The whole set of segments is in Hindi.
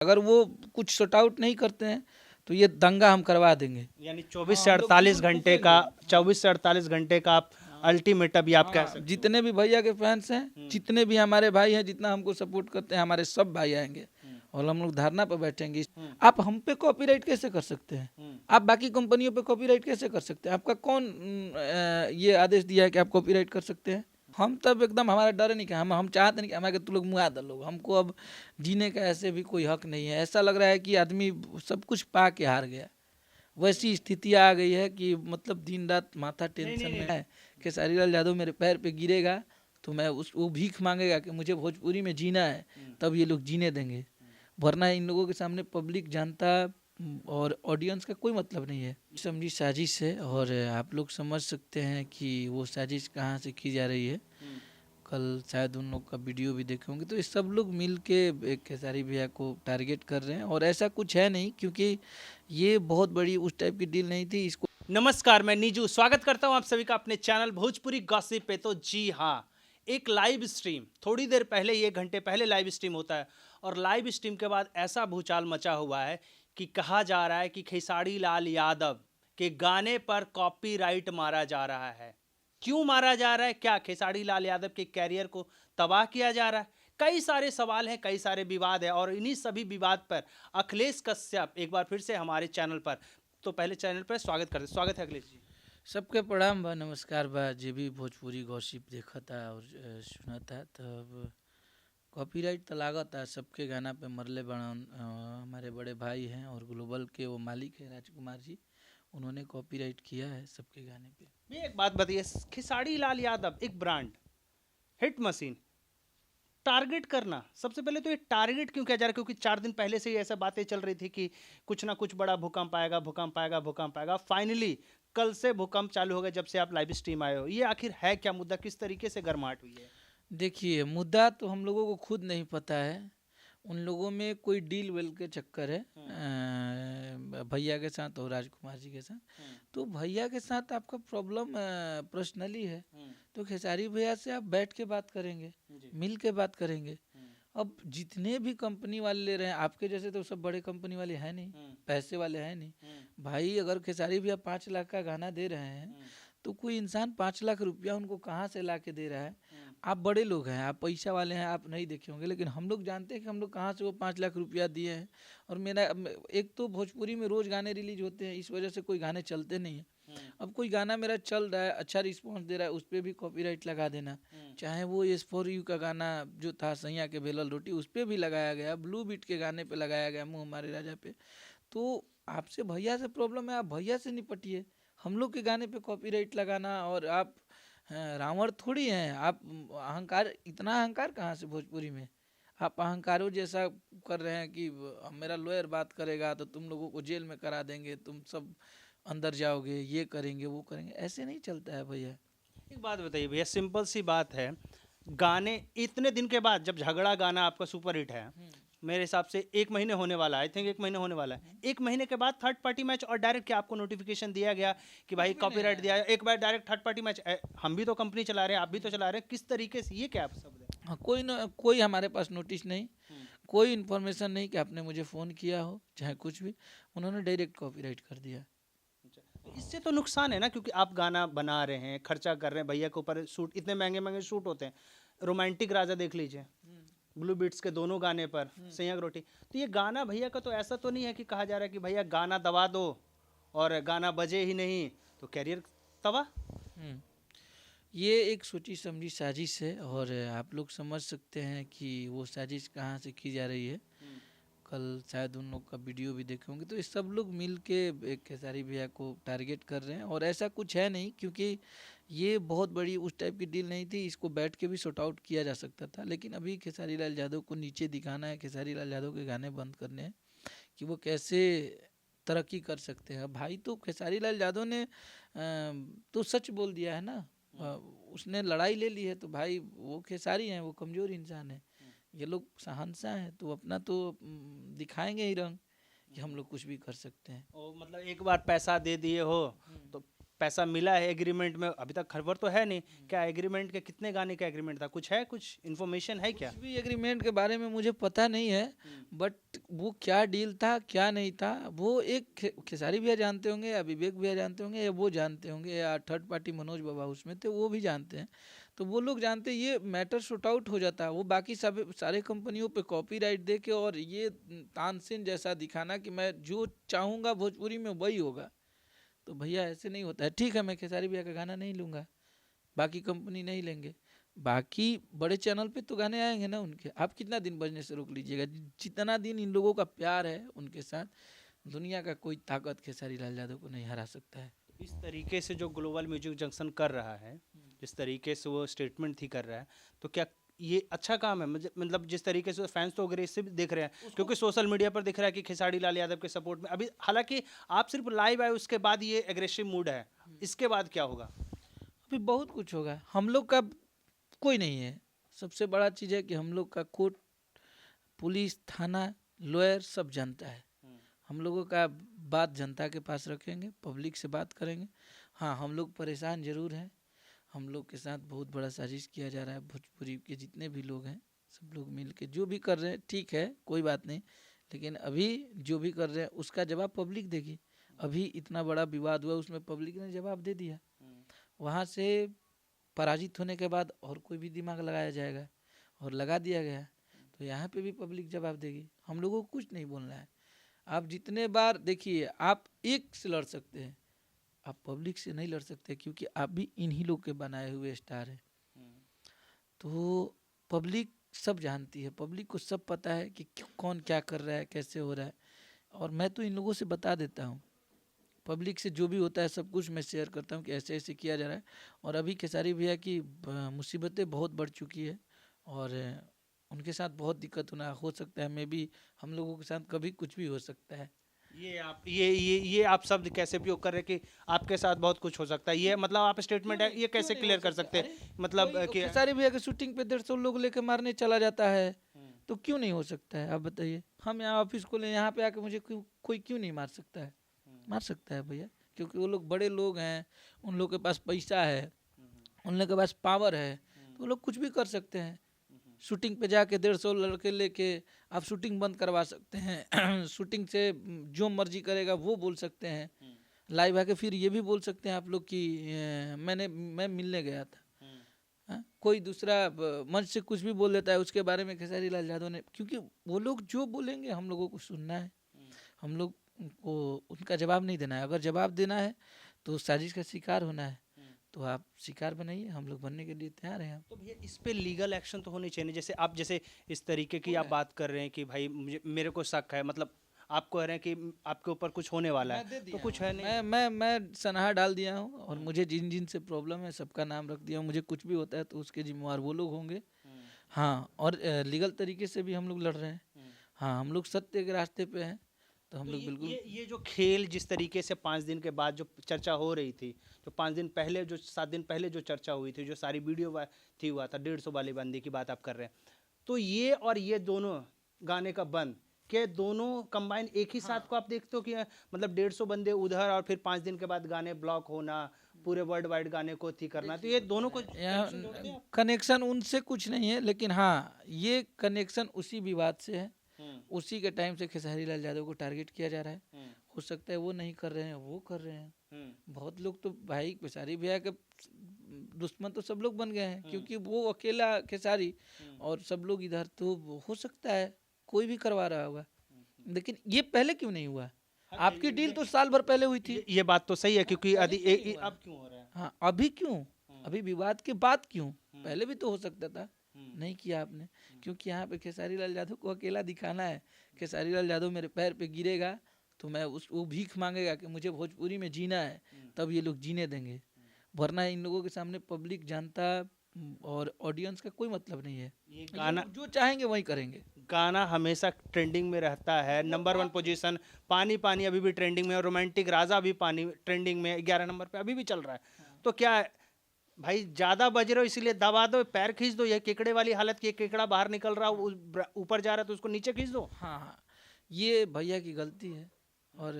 अगर वो कुछ सॉर्ट आउट नहीं करते हैं तो ये दंगा हम करवा देंगे। यानी 24 से 48 घंटे का 24 से 48 घंटे का आप अल्टीमेटम ये आप कह सकते हो। जितने भी भैया के फैंस हैं, जितने भी हमारे भाई हैं, जितना हमको सपोर्ट करते हैं, हमारे सब भाई आएंगे और हम लोग धरना पर बैठेंगे। आप हम पे कॉपीराइट कैसे कर सकते हैं? आप बाकी कंपनियों पे कॉपीराइट कैसे कर सकते हैं? आपका कौन ये आदेश दिया है कि आप कॉपीराइट कर सकते हैं? हम तब एकदम, हमारा डर नहीं कि हम चाहते नहीं कि हमारे तुम लोग मुआ दलो। हमको अब जीने का ऐसे भी कोई हक नहीं है। ऐसा लग रहा है कि आदमी सब कुछ पा के हार गया। वैसी स्थिति आ गई है कि मतलब दिन रात माथा टेंशन में है। खेसारी लाल यादव मेरे पैर पे गिरेगा तो मैं वो भीख मांगेगा कि मुझे भोजपुरी में जीना है, तब ये लोग जीने देंगे, वरना इन लोगों के सामने पब्लिक, जनता और ऑडियंस का कोई मतलब नहीं है। समझी साजिश है और आप लोग समझ सकते हैं कि वो साजिश कहाँ से की जा रही है। कल शायद उन लोग का वीडियो भी देखे होंगे। तो ये सब लोग मिल के एक खेसारी भैया को टारगेट कर रहे हैं और ऐसा कुछ है नहीं, क्योंकि ये बहुत बड़ी उस टाइप की डील नहीं थी। इसको नमस्कार, मैं नीजू स्वागत करता हूं आप सभी का अपने चैनल भोजपुरी गॉसिप पे। तो जी हाँ, एक लाइव स्ट्रीम थोड़ी देर पहले, 1 घंटे पहले लाइव स्ट्रीम होता है और लाइव स्ट्रीम के बाद ऐसा भूचाल मचा हुआ है कि कहा जा रहा है कि खेसारी लाल यादव के गाने पर कॉपीराइट मारा जा रहा है। क्यों मारा जा रहा है? क्या खेसारी लाल यादव के कैरियर को तबाह किया जा रहा है? कई सारे सवाल हैं, कई सारे विवाद है और इन्हीं सभी विवाद पर अखिलेश कश्यप एक बार फिर से हमारे चैनल पर, तो पहले चैनल पर स्वागत है अखिलेश जी। सबके प्रणाम बा, नमस्कार बा। जे भी भोजपुरी गॉसिप देखा था और सुना था, तब कॉपीराइट तो लागत है सबके गाना पे मरले बड़न। हमारे बड़े भाई हैं और ग्लोबल के वो मालिक है राजकुमार जी, उन्होंने कॉपीराइट किया है सबके गाने पे। ये एक बात बताइए, खेसारी लाल यादव एक ब्रांड, हिट मशीन, टारगेट करना, सबसे पहले तो ये टारगेट क्यों किया जा रहा है? क्योंकि 4 दिन पहले से ही ऐसा बातें चल रही थी कि कुछ ना कुछ बड़ा भूकंप आएगा, भूकंप आएगा, भूकंप आएगा। फाइनली कल से भूकंप चालू हो गया जब से आप लाइव स्ट्रीम आए हो। ये आखिर है क्या मुद्दा? किस तरीके से गर्माहट हुई है? देखिए, मुद्दा तो हम लोगों को खुद नहीं पता है। उन लोगों में कोई डील वेल के चक्कर है भैया के साथ और राजकुमार जी के साथ। तो भैया के साथ आपका प्रॉब्लम पर्सनली है, तो खेसारी भैया से आप बैठ के बात करेंगे, मिल के बात करेंगे। अब जितने भी कंपनी वाले ले रहे हैं, आपके जैसे तो सब बड़े कंपनी वाले हैं नहीं, पैसे वाले हैं नहीं। भाई अगर खेसारी भैया 5 लाख का गाना दे रहे हैं तो कोई इंसान 5 लाख रुपया उनको कहाँ से ला के दे रहा है? आप बड़े लोग हैं, आप पैसा वाले हैं, आप नहीं देखे होंगे, लेकिन हम लोग जानते हैं कि हम लोग कहाँ से वो 5 लाख रुपया दिए हैं। और मेरा एक तो भोजपुरी में रोज गाने रिलीज होते हैं, इस वजह से कोई गाने चलते नहीं हैं। अब कोई गाना मेरा चल रहा है, अच्छा रिस्पॉन्स दे रहा है, उस पर भी कॉपीराइट लगा देना। चाहे वो S4U का गाना जो था सैया के बेलल रोटी, उस पर भी लगाया गया, ब्लू बीट के गाने पे लगाया गया, मुँह हमारे राजा पे। तो आपसे भैया से प्रॉब्लम है, आप भैया से निपटिए। हम लोग के गाने पे कॉपीराइट लगाना, और आप रावण थोड़ी हैं। आप अहंकार, इतना अहंकार कहाँ से भोजपुरी में? आप अहंकारों जैसा कर रहे हैं कि मेरा लॉयर बात करेगा तो तुम लोगों को जेल में करा देंगे, तुम सब अंदर जाओगे, ये करेंगे वो करेंगे। ऐसे नहीं चलता है भैया। एक बात बताइए भैया, सिंपल सी बात है, गाने इतने दिन के बाद जब झगड़ा गाना आपका सुपर हिट है, मेरे हिसाब से 1 महीने होने वाला है, आई थिंक 1 महीने होने वाला है। 1 महीने के बाद थर्ड पार्टी मैच और डायरेक्ट क्या आपको नोटिफिकेशन दिया गया कि भाई कॉपीराइट दिया है? एक बार डायरेक्ट थर्ड पार्टी मैच, हम भी तो कंपनी चला रहे हैं, आप भी तो चला रहे हैं, किस तरीके से ये क्या आप सब है? हाँ, कोई हमारे पास नोटिस नहीं, कोई इन्फॉर्मेशन नहीं कि आपने मुझे फ़ोन किया हो, चाहे कुछ भी। उन्होंने डायरेक्ट कॉपीराइट कर दिया। तो इससे तो नुकसान है ना, क्योंकि आप गाना बना रहे हैं, खर्चा कर रहे हैं, भैया के ऊपर शूट, इतने महंगे महंगे शूट होते हैं। रोमांटिक राजा देख लीजिए, ब्लू बीट्स के दोनों गाने पर सैया की रोटी। तो ये गाना भैया का तो ऐसा तो नहीं है कि कहा जा रहा है कि भैया गाना दबा दो और गाना बजे ही नहीं तो कैरियर तबाह। ये एक सोची समझी साजिश है और आप लोग समझ सकते हैं कि वो साजिश कहाँ से की जा रही है। कल शायद उन लोग का वीडियो भी देखे होंगे। तो ये सब लोग मिल के एक खेसारी भैया को टारगेट कर रहे हैं और ऐसा कुछ है नहीं, क्योंकि ये बहुत बड़ी उस टाइप की डील नहीं थी। इसको बैठ के भी सॉर्ट आउट किया जा सकता था, लेकिन अभी खेसारी लाल यादव को नीचे दिखाना है, खेसारी लाल यादव के गाने बंद करने हैं कि वो कैसे तरक्की कर सकते हैं। भाई तो खेसारी लाल यादव ने तो सच बोल दिया है ना। उसने लड़ाई ले ली है, तो भाई वो खेसारी हैं, वो कमज़ोर इंसान है। ये लोग शहंशाह हैं, तो अपना तो दिखाएंगे ही रंग कि हम लोग कुछ भी कर सकते हैं। ओ मतलब एक बार पैसा दे दिए हो तो पैसा मिला है एग्रीमेंट में? अभी तक खबर तो है नहीं। क्या एग्रीमेंट के कितने गाने का एग्रीमेंट था, कुछ है, कुछ इन्फॉर्मेशन है क्या? कुछ भी एग्रीमेंट के बारे में मुझे पता नहीं है, बट वो क्या डील था क्या नहीं था वो एक खेसारी भैया जानते होंगे, या विवेक भैया जानते होंगे, या वो जानते होंगे, या थर्ड पार्टी मनोज बाबा उसमें थे वो भी जानते हैं। तो वो लोग जानते हैं, ये मैटर शॉर्ट आउट हो जाता है। वो बाकी सब सारे कंपनियों पे कॉपीराइट दे के और ये तानसेन जैसा दिखाना कि मैं जो चाहूँगा भोजपुरी में वही होगा, तो भैया ऐसे नहीं होता है। ठीक है, मैं खेसारी भैया का गाना नहीं लूँगा, बाकी कंपनी नहीं लेंगे, बाकी बड़े चैनल पे तो गाने आएंगे ना उनके। आप कितना दिन बजने से रोक लीजिएगा? जितना दिन इन लोगों का प्यार है उनके साथ, दुनिया का कोई ताकत खेसारी लाल यादव को नहीं हरा सकता है। इस तरीके से जो ग्लोबल म्यूजिक जंक्शन कर रहा है, जिस तरीके से वो स्टेटमेंट थी कर रहा है, तो क्या ये अच्छा काम है? मतलब जिस तरीके से फैंस तो वगैरह इससे भी देख रहे हैं, क्योंकि सोशल मीडिया पर दिख रहा है कि खेसारी लाल यादव के सपोर्ट में अभी, हालांकि आप सिर्फ लाइव आए उसके बाद ये एग्रेसिव मूड है, इसके बाद क्या होगा? अभी बहुत कुछ होगा। हम लोग का कोई नहीं है, सबसे बड़ा चीज़ है कि हम लोग का कोर्ट, पुलिस, थाना, लॉयर सब जनता है। हम लोगों का बात जनता के पास रखेंगे, पब्लिक से बात करेंगे। हाँ, हम लोग परेशान ज़रूर हैं, हम लोग के साथ बहुत बड़ा साजिश किया जा रहा है। भोजपुरी के जितने भी लोग हैं सब लोग मिल के जो भी कर रहे हैं ठीक है, कोई बात नहीं, लेकिन अभी जो भी कर रहे हैं उसका जवाब पब्लिक देगी। अभी इतना बड़ा विवाद हुआ, उसमें पब्लिक ने जवाब दे दिया। वहाँ से पराजित होने के बाद और कोई भी दिमाग लगाया जाएगा, और लगा दिया गया, तो यहाँ पे भी पब्लिक जवाब देगी। हम लोगों को कुछ नहीं बोलना है। आप जितने बार देखिए, आप एक से लड़ सकते हैं, आप पब्लिक से नहीं लड़ सकते, क्योंकि आप भी इन्हीं लोग के बनाए हुए स्टार हैं। तो पब्लिक सब जानती है, पब्लिक को सब पता है कि कौन क्या कर रहा है, कैसे हो रहा है। और मैं तो इन लोगों से बता देता हूँ, पब्लिक से जो भी होता है सब कुछ मैं शेयर करता हूँ कि ऐसे ऐसे किया जा रहा है। और अभी खेसारी भैया की मुसीबतें बहुत बढ़ चुकी है, और उनके साथ बहुत दिक्कत होना हो सकता है। मे भी हम लोगों के साथ कभी कुछ भी हो सकता है। ये आप शब्द कैसे उपयोग कर रहे हैं कि आपके साथ बहुत कुछ हो सकता है? ये मतलब आप स्टेटमेंट है, ये कैसे क्लियर कर सकते हैं? मतलब कि खेसारी भैया के शूटिंग पे 150 लोग लेके मारने चला जाता है, तो क्यों नहीं हो सकता है? आप बताइए। हम यहाँ ऑफिस को ले, यहाँ पे आके मुझे कोई क्यों नहीं मार सकता है? मार सकता है भैया, क्योंकि वो लोग बड़े लोग हैं, उन लोग के पास पैसा है, उन लोग के पास पावर है, तो वो लोग कुछ भी कर सकते हैं। शूटिंग पे जाके 150 लड़के लेके आप शूटिंग बंद करवा सकते हैं। शूटिंग से जो मर्जी करेगा वो बोल सकते हैं। लाइव आके फिर ये भी बोल सकते हैं आप लोग कि मैं मिलने गया था। कोई दूसरा मंच से कुछ भी बोल देता है उसके बारे में खेसारी लाल यादव ने, क्योंकि वो लोग जो बोलेंगे हम लोगों को सुनना है, हम लोग को उनका जवाब नहीं देना है। अगर जवाब देना है तो साजिश का शिकार होना है, तो आप शिकार बनाइए, हम लोग बनने के लिए तैयार हैं। तो भैया इस पे लीगल एक्शन तो होनी चाहिए। जैसे इस तरीके की आप बात कर रहे हैं कि भाई मेरे को शक है, मतलब आप कह रहे हैं कि आपके ऊपर कुछ होने वाला है, तो कुछ है नहीं। मैं सनहा डाल दिया हूँ, और मुझे जिन जिन से प्रॉब्लम है सबका नाम रख दिया हूँ। मुझे कुछ भी होता है तो उसके जिम्मेवार वो लोग होंगे। हाँ, और लीगल तरीके से भी हम लोग लड़ रहे हैं। हाँ, हम लोग सत्य के रास्ते पे हैं, तो हम लोग बिल्कुल। ये जो खेल जिस तरीके से 5 दिन के बाद जो चर्चा हो रही थी, जो 5 दिन पहले, जो 7 दिन पहले जो चर्चा हुई थी, जो सारी वीडियो थी हुआ था, 150 वाली बंदी की बात आप कर रहे हैं, तो ये और ये दोनों गाने का बंद, क्या दोनों कंबाइन एक ही साथ को आप देखते हो कि मतलब 150 बंदे उधर और फिर 5 दिन के बाद गाने ब्लॉक होना, पूरे वर्ल्ड वाइड गाने को थी करना, तो ये दोनों को कनेक्शन उनसे कुछ नहीं है, लेकिन हाँ ये कनेक्शन उसी विवाद से है। उसी के टाइम से खेसारी लाल यादव को टारगेट किया जा रहा है। हो सकता है वो नहीं कर रहे हैं, वो कर रहे हैं। बहुत लोग तो भाई खेसारी भैया के दुश्मन तो सब लोग बन गए हैं, क्योंकि वो अकेला खेसारी और सब लोग इधर, तो हो सकता है कोई भी करवा रहा होगा। लेकिन ये पहले क्यों नहीं हुआ? आपकी डील तो साल भर पहले हुई थी। ये बात तो सही है, क्योंकि अब क्यों हो रहा है? हाँ, अभी क्यों? अभी विवाद के बाद क्यों? पहले भी तो हो सकता था। नहीं किया आपने, क्योंकि यहाँ पे खेसारी लाल यादव को अकेला दिखाना है। खेसारी लाल यादव मेरे पैर पे गिरेगा तो मैं वो भीख मांगेगा कि मुझे भोजपुरी में जीना है, तब ये लोग जीने देंगे। वरना इन लोगों के सामने पब्लिक, जनता और ऑडियंस का कोई मतलब नहीं है। ये गाना जो चाहेंगे वही करेंगे। गाना हमेशा ट्रेंडिंग में रहता है, नंबर 1 पोजीशन। पानी पानी अभी भी ट्रेंडिंग में, और रोमांटिक राजा भी पानी ट्रेंडिंग में 11 नंबर पे अभी भी चल रहा है। तो क्या भाई ज़्यादा बज रहे हो इसलिए दबा दो, पैर खींच दो। ये केकड़े वाली हालत की, केकड़ा बाहर निकल रहा हो, ऊपर जा रहा है तो उसको नीचे खींच दो। हाँ, ये भैया की गलती है। और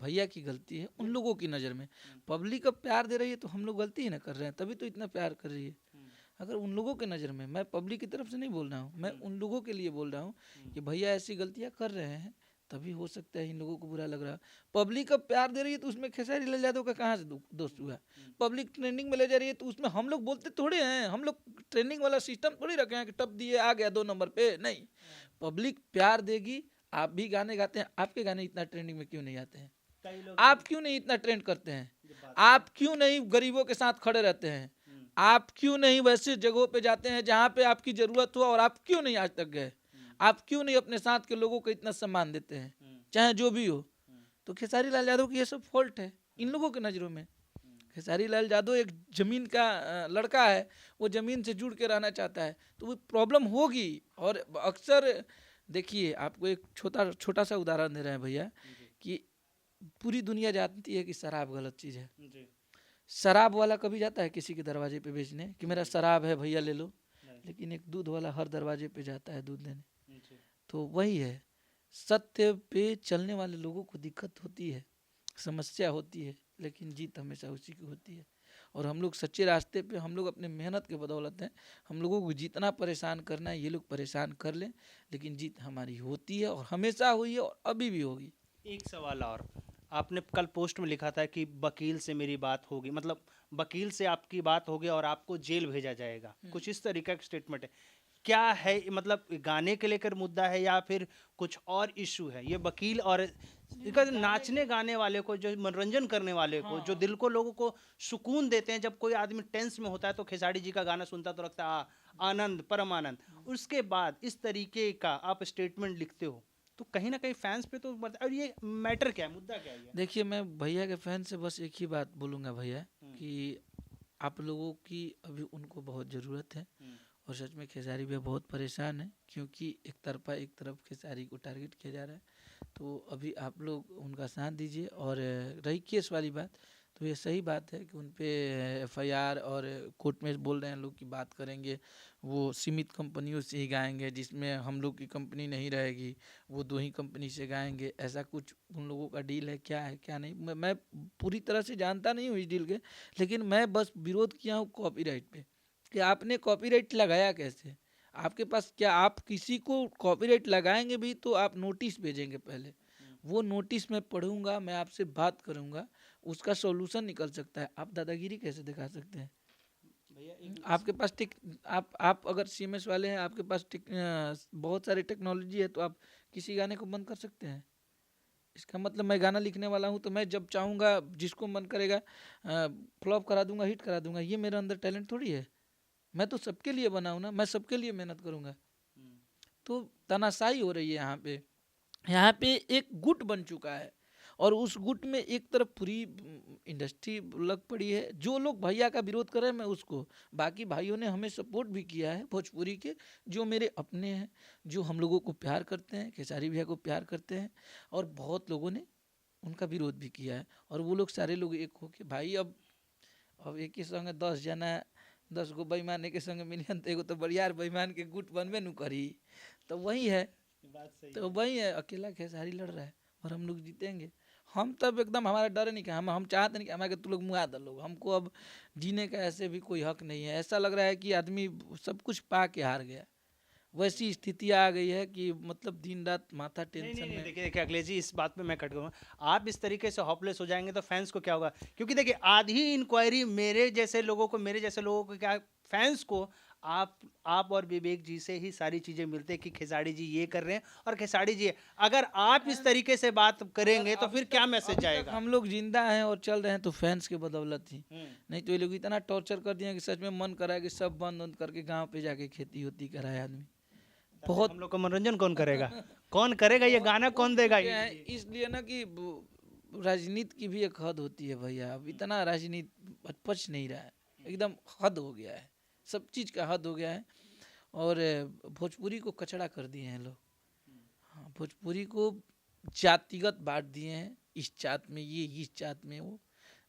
भैया की गलती है उन लोगों की नज़र में। पब्लिक अब प्यार दे रही है तो हम लोग गलती ही ना कर रहे हैं, तभी तो इतना प्यार कर रही है। अगर उन लोगों के नज़र में, मैं पब्लिक की तरफ से नहीं बोल रहा हूँ, मैं उन लोगों के लिए बोल रहा हूँ कि भैया ऐसी गलतियाँ कर रहे हैं, तभी हो सकता है इन लोगों को बुरा लग रहा है। पब्लिक अब प्यार दे रही है तो उसमें खेसारी लाल यादव का कहाँ से दोस्त हुआ? पब्लिक ट्रेंडिंग में ले जा रही है तो उसमें हम लोग बोलते थोड़े हैं, हम लोग ट्रेंडिंग वाला सिस्टम थोड़ी रखे हैं कि टप दिए आ गया 2 नंबर पे, नहीं। पब्लिक प्यार देगी। आप भी गाने गाते हैं, आपके गाने इतना ट्रेंडिंग में क्यों नहीं आते हैं? आप क्यों नहीं इतना ट्रेंड करते हैं? आप क्यों नहीं गरीबों के साथ खड़े रहते हैं? आप क्यों नहीं वैसे जगहों पे जाते हैं जहाँ पे आपकी ज़रूरत हो, और आप क्यों नहीं आज तक गए? आप क्यों नहीं अपने साथ के लोगों को इतना सम्मान देते हैं, चाहे जो भी हो? तो खेसारी लाल यादव की ये सब फॉल्ट है इन लोगों के नज़रों में। खेसारी लाल यादव एक ज़मीन का लड़का है, वो ज़मीन से जुड़ के रहना चाहता है, तो वो प्रॉब्लम होगी। और अक्सर देखिए, आपको एक छोटा सा उदाहरण दे रहे हैं भैया, कि पूरी दुनिया जानती है कि शराब गलत चीज़ है। शराब वाला कभी जाता है किसी के दरवाजे पे बेचने कि मेरा शराब है भैया ले लो? लेकिन एक दूध वाला हर दरवाजे पे जाता है दूध देने। तो वही है, सत्य पे चलने वाले लोगों को दिक्कत होती है, समस्या होती है, लेकिन जीत हमेशा उसी की होती है। और हम लोग सच्चे रास्ते पे, हम लोग अपने मेहनत के बदौलत हैं। हम लोगों को जितना परेशान करना है ये लोग परेशान कर लें, लेकिन जीत हमारी होती है, और हमेशा हुई है, और अभी भी होगी। एक सवाल और, आपने कल पोस्ट में लिखा था कि वकील से मेरी बात होगी, मतलब वकील से आपकी बात होगी और आपको जेल भेजा जाएगा, कुछ इस तरीके का स्टेटमेंट है। क्या है, मतलब गाने के लेकर मुद्दा है या फिर कुछ और इशू है? ये वकील और नाचने गाने वाले को, जो मनोरंजन करने वाले को, जो दिल को, लोगों को सुकून देते हैं, जब कोई आदमी टेंस में होता है तो खेसारी जी का गाना सुनता तो लगता है आनंद, परम आनंद। उसके बाद इस तरीके का आप स्टेटमेंट लिखते हो तो कहीं ना कहीं फैंस पे तो और ये मैटर क्या है, मुद्दा क्या है? देखिए, मैं भैया के फैन से बस एक ही बात बोलूँगा भैया, कि आप लोगों की अभी उनको बहुत ज़रूरत है। और सच में खेसारी भैया बहुत परेशान है, क्योंकि एक तरफ खेसारी को टारगेट किया जा रहा है। तो अभी आप लोग उनका साथ दीजिए। और रही केस वाली बात, तो ये सही बात है कि उन पे एफआईआर और कोर्ट में बोल रहे हैं लोग कि बात करेंगे, वो सीमित कंपनियों से ही गाएंगे, जिसमें हम लोग की कंपनी नहीं रहेगी, वो 2 ही कंपनी से गाएंगे, ऐसा कुछ उन लोगों का डील है। क्या है क्या नहीं, मैं पूरी तरह से जानता नहीं हूँ इस डील के, लेकिन मैं बस विरोध किया हूँ कॉपीराइट पे, कि आपने कॉपीराइट लगाया कैसे? आपके पास क्या, आप किसी को कॉपीराइट लगाएंगे भी तो आप नोटिस भेजेंगे पहले, वो नोटिस मैं पढ़ूंगा, मैं आपसे बात करूंगा, उसका सॉल्यूशन निकल सकता है। आप दादागिरी कैसे दिखा सकते हैं? आपके पास आप अगर सीएमएस वाले हैं, आपके पास बहुत सारी टेक्नोलॉजी है, तो आप किसी गाने को बंद कर सकते हैं। इसका मतलब मैं गाना लिखने वाला हूँ तो मैं जब चाहूँगा जिसको मन करेगा फ्लॉप करा दूंगा, हिट करा दूंगा। ये मेरे अंदर टैलेंट थोड़ी है। मैं तो सबके लिए बना हूँ ना, मैं सबके लिए मेहनत करूँगा। तो तानाशाही हो रही है यहाँ पे। यहाँ पे एक गुट बन चुका है, और उस गुट में एक तरफ पूरी इंडस्ट्री लग पड़ी है। जो लोग भैया का विरोध कर रहे हैं, मैं उसको, बाकी भाइयों ने हमें सपोर्ट भी किया है, भोजपुरी के जो मेरे अपने हैं, जो हम लोगों को प्यार करते हैं, खेसारी भैया को प्यार करते हैं, और बहुत लोगों ने उनका विरोध भी किया है। और वो लोग सारे लोग एक हो के, भाई अब एक ही संगे 10 जना 10 गो बेईमान के संगे मिलियन, तो एगो तो बरियार बेईमान के गुट बनबे न करी। तो वही है, तो वही है, अकेला खेसारी लड़ रहा है और हम लोग जीतेंगे। हम तब एकदम, हमारा डर नहीं, कि हम चाहते नहीं कि हमारे तू लोग मुआ दो लोग, हमको अब जीने का ऐसे भी कोई हक नहीं है। ऐसा लग रहा है कि आदमी सब कुछ पा के हार गया, वैसी स्थिति आ गई है कि मतलब दिन रात माथा टेंशन में। देखिए अखिलेश जी, इस बात पे मैं कट गया हूँ। आप इस तरीके से होपलेस हो जाएंगे तो फैंस को क्या होगा? क्योंकि देखिए, आधी इंक्वायरी मेरे जैसे लोगों को क्या, फैंस को आप और विवेक जी से ही सारी चीजें मिलते हैं कि खेसारी जी ये कर रहे हैं और खेसारी जी, अगर आप इस तरीके से बात करेंगे तो फिर क्या मैसेज जाएगा? हम लोग जिंदा हैं और चल रहे हैं तो फैंस के बदौलत ही, नहीं तो ये लोग इतना टॉर्चर कर दिए कि सच में मन करा कि सब बंद करके गाँव पे जाके खेती होती कराए आदमी। बहुत हम लोग का मनोरंजन कौन करेगा? कौन करेगा? ये गाना कौन देगा? इसलिए ना कि राजनीति की भी एक हद होती है भैया। अब इतना राजनीति पच नहीं रहा है, एकदम हद हो गया है, सब चीज़ का हद हो गया है। और भोजपुरी को कचड़ा कर दिए हैं लोग। हाँ, भोजपुरी को जातिगत बांट दिए हैं, इस जात में ये, इस जात में वो,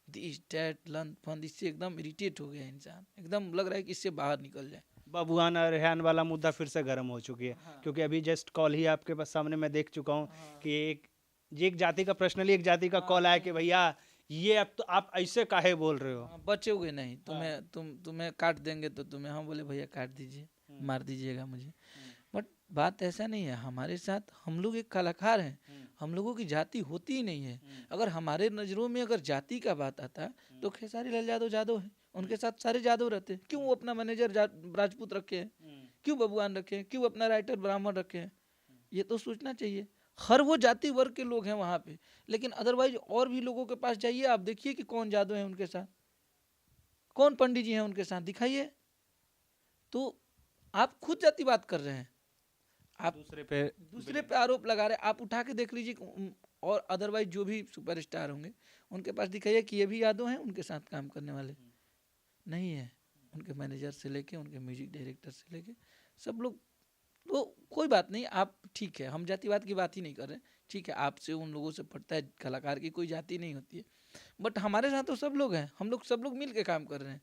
दिस डैट लन फंद। इससे एकदम इरिटेट हो गया है इंसान, एकदम लग रहा है कि इससे बाहर निकल जाए। बबुआन और रेहान वाला मुद्दा फिर से गर्म हो चुकी है। हाँ। क्योंकि अभी जस्ट कॉल ही आपके पास सामने मैं देख चुका हूँ। हाँ। कि एक ये एक जाति का पर्सनली एक जाति का कॉल आया कि भैया ये अब तो आप ऐसे काहे बोल रहे हो। हाँ, बचोगे नहीं, तुम्हें काट देंगे तो तुम्हें, हम बोले भैया काट दीजिए, मार दीजिएगा मुझे। बट बात ऐसा नहीं है, हमारे साथ हम लोग एक कलाकार हैं, हम लोगों की जाति होती ही नहीं है। अगर हमारे नज़रों में अगर जाति का बात आता तो खेसारी लाल यादव यादव है, उनके साथ सारे यादव रहते हैं। क्यों वो अपना मैनेजर राजपूत रखे हैं, क्यों बबुआन रखे हैं, क्यों अपना राइटर ब्राह्मण रखे हैं? ये तो सोचना चाहिए। हर वो जाति वर्ग के लोग हैं वहाँ पे, लेकिन अदरवाइज और भी लोगों के पास जाइए, आप देखिए कि कौन यादव है उनके साथ, कौन पंडित जी हैं उनके साथ, दिखाइए। तो आप खुद जातिवाद कर रहे हैं, आप दूसरे पे आरोप लगा रहे हैं। आप उठा के देख लीजिए, और अदरवाइज जो भी सुपरस्टार होंगे उनके पास दिखाइए कि ये भी यादव हैं, उनके साथ काम करने वाले नहीं है। उनके मैनेजर से लेके उनके म्यूजिक डायरेक्टर से लेके सब लोग। तो कोई बात नहीं, आप ठीक है, हम जातिवाद की बात ही नहीं कर रहे, ठीक है, आपसे उन लोगों से पड़ता है, कलाकार की कोई जाति नहीं होती है। बट हमारे साथ तो सब लोग हैं, हम लोग सब लोग मिल के काम कर रहे हैं।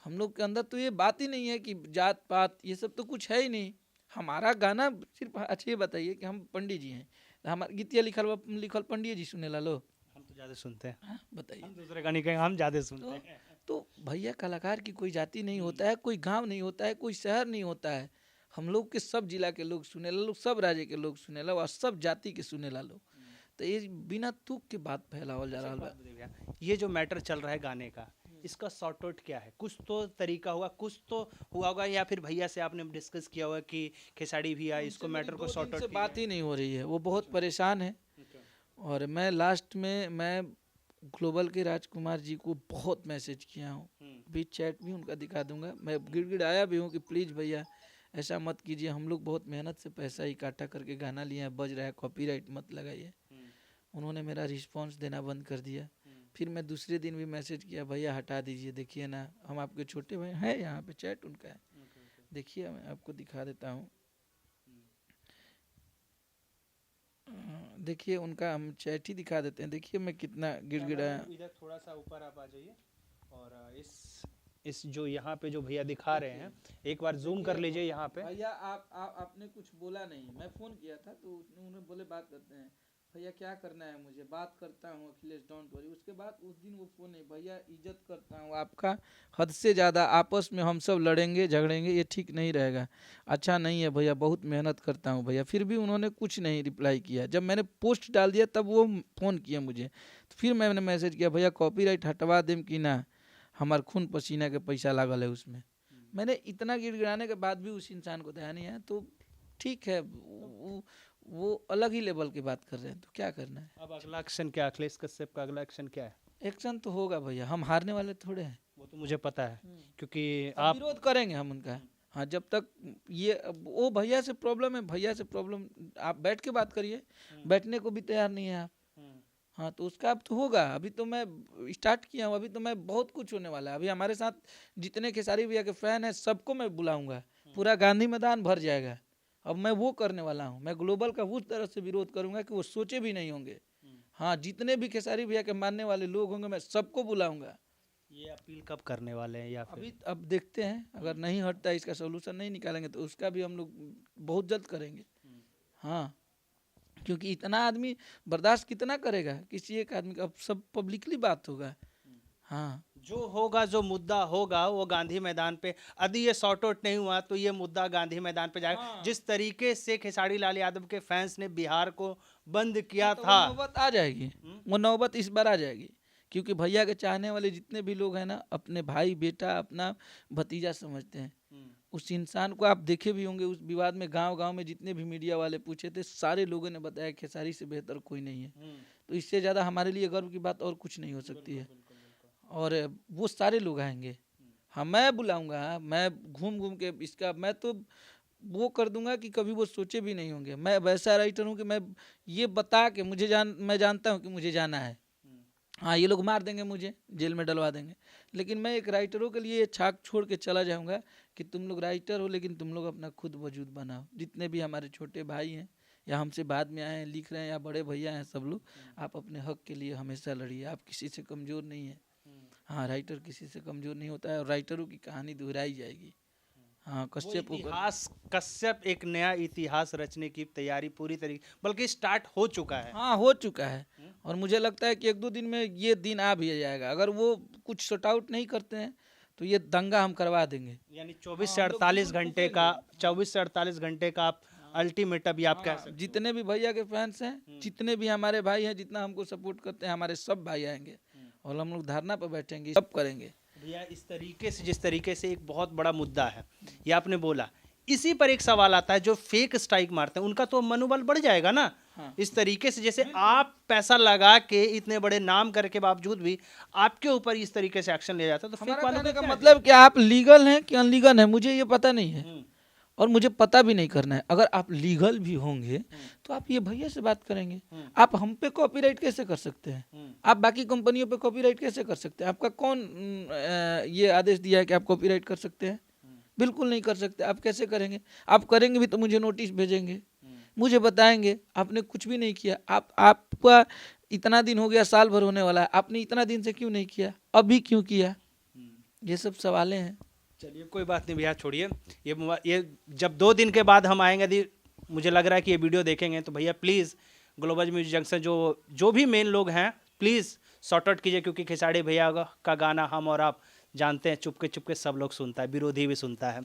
हम लोग के अंदर तो ये बात ही नहीं है कि जात पात, ये सब तो कुछ है ही नहीं। हमारा गाना सिर्फ, अच्छा ये बताइए कि हम पंडित जी हैं, हमारा गीतिया लिखल पंडित जी सुने ला लो, हम तो ज़्यादा सुनते हैं। बताइए, हम दूसरे का नहीं कहेंगे, हम ज़्यादा सुनते हैं। तो भैया कलाकार की कोई जाति नहीं होता है, कोई गांव नहीं होता है, कोई शहर नहीं होता है। हम लोग के सब जिला के लोग सुने ला लोग, सब राज्य के लोग सुने ला, और सब जाति के सुने ला लोग। तो ये बिना तुक के बात फैलावल जा रहा है। ये जो मैटर चल रहा है गाने का, इसका सॉर्ट आउट क्या है? कुछ तो तरीका होगा, कुछ तो हुआ होगा, या फिर भैया से आपने डिस्कस किया होगा कि खेसारी भैया इसको मैटर को सॉर्ट आउट? बात ही नहीं हो रही है, वो बहुत परेशान है। और मैं लास्ट में मैं ग्लोबल के राजकुमार जी को बहुत मैसेज किया हूँ, अभी चैट भी उनका दिखा दूंगा। मैं गिड़गिड़ाया भी हूँ कि प्लीज़ भैया ऐसा मत कीजिए, हम लोग बहुत मेहनत से पैसा इकट्ठा करके गाना लिए हैं, बज रहा है, कॉपीराइट मत लगाइए। उन्होंने मेरा रिस्पांस देना बंद कर दिया। फिर मैं दूसरे दिन भी मैसेज किया, भैया हटा दीजिए, देखिए ना हम आपके छोटे भाई हैं, यहाँ पे चैट उनका है, देखिए मैं आपको दिखा देता हूँ। देखिए उनका हम चैट ही दिखा देते हैं, देखिए मैं कितना गिड़गिड़ाया। इधर थोड़ा सा ऊपर आप आ जाइए, और इस जो यहाँ पे जो भैया दिखा रहे हैं, एक बार जूम कर लीजिए यहाँ पे। भैया आपने कुछ बोला नहीं, मैं फ़ोन किया था तो उन्होंने बोले बात करते हैं। भैया क्या करना है मुझे, बात करता हूँ अखिलेश, डोंट वरी। उसके बाद उस दिन वो फ़ोन नहीं, भैया इज्जत करता हूँ आपका, हद से ज़्यादा आपस में हम सब लड़ेंगे झगड़ेंगे, ये ठीक नहीं रहेगा, अच्छा नहीं है भैया, बहुत मेहनत करता हूँ भैया। फिर भी उन्होंने कुछ नहीं रिप्लाई किया। जब मैंने पोस्ट डाल दिया तब वो फ़ोन किया मुझे, तो फिर मैंने मैसेज किया, भैया कॉपीराइट हटवा दें कि ना, हमार खून पसीना के पैसा लागल है उसमें। मैंने इतना गिड़गिड़ाने के बाद भी उस इंसान को दया नहीं है, तो ठीक है, वो अलग ही लेवल की बात कर रहे हैं, तो क्या करना है। अब अगला एक्शन क्या, अखिलेश कश्यप का अगला एक्शन क्या है? एक्शन तो होगा भैया, हम हारने वाले थोड़े हैं। वो तो मुझे पता है, क्योंकि आप विरोध करेंगे हम उनका। हाँ, जब तक ये वो भैया से प्रॉब्लम है, भैया से प्रॉब्लम, आप बैठ के बात करिए, बैठने को भी तैयार नहीं है आप। हाँ, तो उसका अब तो होगा, अभी तो मैं स्टार्ट किया हूँ, अभी तो मैं बहुत कुछ होने वाला है। अभी हमारे साथ जितने खेसारी भैया के फैन हैं सबको मैं बुलाऊंगा, पूरा गांधी मैदान भर जाएगा। अब मैं वो करने वाला हूँ, मैं ग्लोबल का उस तरह से विरोध करूंगा कि वो सोचे भी नहीं होंगे। हाँ, जितने भी खेसारी भैया के मानने वाले लोग होंगे मैं सबको बुलाऊंगा। ये अपील कब करने वाले हैं, या फिर अभी अब देखते हैं, अगर नहीं हटता, इसका सोल्यूशन नहीं निकालेंगे तो उसका भी हम लोग बहुत जल्द करेंगे। हाँ, क्योंकि इतना आदमी बर्दाश्त कितना करेगा किसी एक आदमी का, अब सब पब्लिकली बात होगा। हाँ, जो होगा, जो मुद्दा होगा वो गांधी मैदान पे, यदि ये सॉर्ट आउट नहीं हुआ तो ये मुद्दा गांधी मैदान पे जाएगा। हाँ। जिस तरीके से खेसारी लाल यादव के फैंस ने बिहार को बंद किया तो था, वो नौबत आ जाएगी, वो नौबत इस बार आ जाएगी, क्योंकि भैया के चाहने वाले जितने भी लोग हैं ना, अपने भाई बेटा अपना भतीजा समझते हैं। उस इंसान को आप देखे भी होंगे, उस विवाद में गांव-गांव में जितने भी मीडिया वाले पूछे थे, सारे लोगों ने बताया खेसारी से बेहतर कोई नहीं है। तो इससे ज़्यादा हमारे लिए गर्व की बात और कुछ नहीं हो सकती है। और वो सारे लोग आएंगे, हाँ मैं बुलाऊंगा, मैं घूम घूम के इसका मैं तो वो कर दूंगा कि कभी वो सोचे भी नहीं होंगे। मैं वैसा राइटर हूँ कि मैं ये बता के मैं जानता हूँ कि मुझे जाना है। हाँ, ये लोग मार देंगे, मुझे जेल में डलवा देंगे, लेकिन मैं एक राइटरों के लिए छाप छोड़ के चला जाऊंगा कि तुम लोग राइटर हो, लेकिन तुम लोग अपना खुद वजूद बनाओ। जितने भी हमारे छोटे भाई हैं या हमसे बाद में आए हैं, लिख रहे हैं, या बड़े भैया हैं, सब लोग आप अपने हक के लिए हमेशा लड़िए, आप किसी से कमज़ोर नहीं है। हाँ, राइटर किसी से कमज़ोर नहीं होता है, और राइटरों की कहानी दोहराई जाएगी। हाँ, वो कश्यप ऊपर। इतिहास, कश्यप एक नया इतिहास रचने की तैयारी पूरी तरीके, बल्कि स्टार्ट हो चुका है। हाँ, हो चुका है। और मुझे लगता है कि 1-2 दिन में ये दिन आ भी जाएगा। अगर वो कुछ सॉर्ट आउट नहीं करते हैं तो ये दंगा हम करवा देंगे। यानी 24 हाँ, से हम लोग 48 बिल्कुल घंटे का, 24 से 48 घंटे का आप अल्टीमेटम ये आप कह सकते जितने भी भैया के फैंस हैं, जितने भी हमारे भाई हैं, जितना हमको सपोर्ट करते हैं, हमारे सब भाई आएंगे और हम लोग धरना पर बैठेंगे, सब करेंगे। हो। भैया इस तरीके से, जिस तरीके से एक बहुत बड़ा मुद्दा है ये आपने बोला, इसी पर एक सवाल आता है, जो फेक स्ट्राइक मारते हैं उनका तो मनोबल बढ़ जाएगा ना। हाँ। इस तरीके से जैसे आप पैसा लगा के इतने बड़े नाम करके बावजूद भी आपके ऊपर इस तरीके से एक्शन लिया जाता है, तो फेक हमारा वालों कहने का का क्या मतलब कि आप लीगल हैं कि अनलीगल हैं, मुझे ये पता नहीं है है? और मुझे पता भी नहीं करना है। अगर आप लीगल भी होंगे तो आप ये भैया से बात करेंगे। आप हम पे कॉपीराइट कैसे कर सकते हैं? आप बाकी कंपनियों पे कॉपीराइट कैसे कर सकते हैं? आपका कौन ये आदेश दिया है कि आप कॉपीराइट कर सकते हैं? बिल्कुल नहीं कर सकते। आप कैसे करेंगे? आप करेंगे भी तो मुझे नोटिस भेजेंगे, मुझे बताएंगे आपने कुछ भी नहीं किया। आपका इतना दिन हो गया, साल भर होने वाला है, आपने इतना दिन से क्यों नहीं किया, अभी क्यों किया? ये सब सवालें हैं। चलिए कोई बात नहीं भैया, छोड़िए ये जब 2 दिन के बाद हम आएंगे, यदि मुझे लग रहा है कि ये वीडियो देखेंगे, तो भैया प्लीज़ ग्लोबल म्यूजिक जंक्शन जो भी मेन लोग हैं प्लीज़ सॉर्ट आउट कीजिए, क्योंकि खेसारी भैया का गाना हम और आप जानते हैं चुपके चुपके सब लोग सुनता है, विरोधी भी सुनता है।